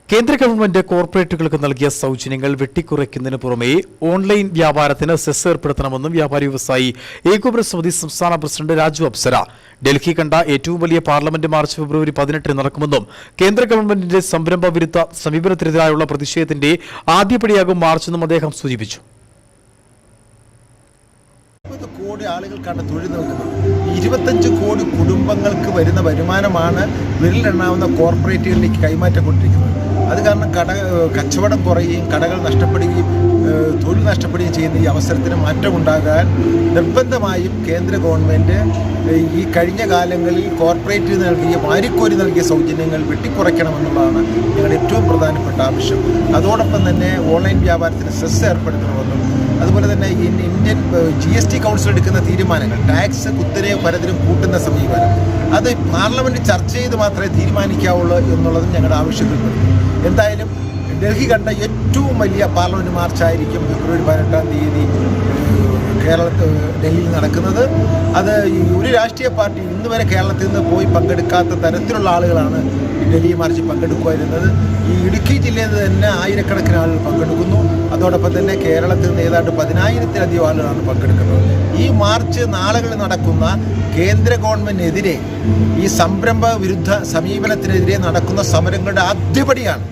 കേന്ദ്ര ഗവൺമെന്റ് കോർപ്പറേറ്റുകൾക്ക് നൽകിയ സൗജന്യങ്ങൾ വെട്ടിക്കുറയ്ക്കുന്നതിന് പുറമെ ഓൺലൈൻ വ്യാപാരത്തിന് സെസ് ഏർപ്പെടുത്തണമെന്നും വ്യാപാരി വ്യവസായി ഏകോപന സമിതി സംസ്ഥാന പ്രസിഡന്റ് രാജു അപ്സര ഡൽഹി കണ്ട ഏറ്റവും വലിയ പാർലമെന്റ് മാർച്ച് ഫെബ്രുവരി 18 നടക്കുമെന്നും കേന്ദ്ര ഗവൺമെന്റിന്റെ സംരംഭ വിരുദ്ധ സമീപനത്തിനെതിരായുള്ള പ്രതിഷേധത്തിന്റെ ആദ്യപടിയാകും മാർച്ചെന്നും അദ്ദേഹം സൂചിപ്പിച്ചു. കോടി ആളുകൾക്കാണ് തൊഴിൽ നൽകുന്നത്. 25 കോടി കുടുംബങ്ങൾക്ക് വരുന്ന വരുമാനമാണ് വിരലിലെണ്ണാവുന്ന കോർപ്പറേറ്റുകളിലേക്ക് കൈമാറ്റം കൊണ്ടിരിക്കുന്നത്. അത് കാരണം കച്ചവടം കുറയുകയും കടകൾ നഷ്ടപ്പെടുകയും തൊഴിൽ നഷ്ടപ്പെടുകയും ചെയ്യുന്ന ഈ അവസരത്തിന് മാറ്റമുണ്ടാകാൻ നിർബന്ധമായും കേന്ദ്ര ഗവൺമെൻറ് ഈ കഴിഞ്ഞ കാലങ്ങളിൽ കോർപ്പറേറ്റ് വാരിക്കോരി നൽകിയ സൗജന്യങ്ങൾ വെട്ടിക്കുറയ്ക്കണമെന്നുള്ളതാണ് ഞങ്ങളുടെ ഏറ്റവും പ്രധാനപ്പെട്ട ആവശ്യം. അതോടൊപ്പം തന്നെ ഓൺലൈൻ വ്യാപാരത്തിന് സെസ് ഏർപ്പെടുത്തണമെന്നും അതുപോലെ തന്നെ ഇന്ത്യൻ GST കൗൺസിൽ എടുക്കുന്ന തീരുമാനങ്ങൾ ടാക്സ് കുത്തനെയോ പലതിനും കൂട്ടുന്ന സമീപനം അത് പാർലമെൻറ്റ് ചർച്ച ചെയ്ത് മാത്രമേ തീരുമാനിക്കാവുള്ളൂ എന്നുള്ളതും ഞങ്ങളുടെ ആവശ്യത്തിൽപ്പെടുന്നു. എന്തായാലും ഡൽഹി കണ്ട ഏറ്റവും വലിയ പാർലമെൻറ്റ് മാർച്ചായിരിക്കും ഫെബ്രുവരി 18-ാം തീയതി ഡൽഹിയിൽ നടക്കുന്നത്. അത് ഒരു രാഷ്ട്രീയ പാർട്ടി ഇന്ന് വരെ കേരളത്തിൽ നിന്ന് പോയി പങ്കെടുക്കാത്ത തരത്തിലുള്ള ആളുകളാണ് ഡൽഹി മാർച്ചിൽ പങ്കെടുക്കുമായിരുന്നത്. ഈ ഇടുക്കി ജില്ലയിൽ നിന്ന് തന്നെ ആയിരക്കണക്കിന് ആളുകൾ പങ്കെടുക്കുന്നു. അതോടൊപ്പം തന്നെ കേരളത്തിൽ നിന്ന് ഏതാണ്ട് 10,000-ത്തിലധികം ആളുകളാണ് പങ്കെടുക്കുന്നത്. ഈ മാർച്ച് നാളുകളിൽ നടക്കുന്ന കേന്ദ്ര ഗവൺമെൻറ്റിനെതിരെ ഈ സംരംഭ വിരുദ്ധ സമീപനത്തിനെതിരെ നടക്കുന്ന സമരങ്ങളുടെ ആദ്യപടിയാണ്.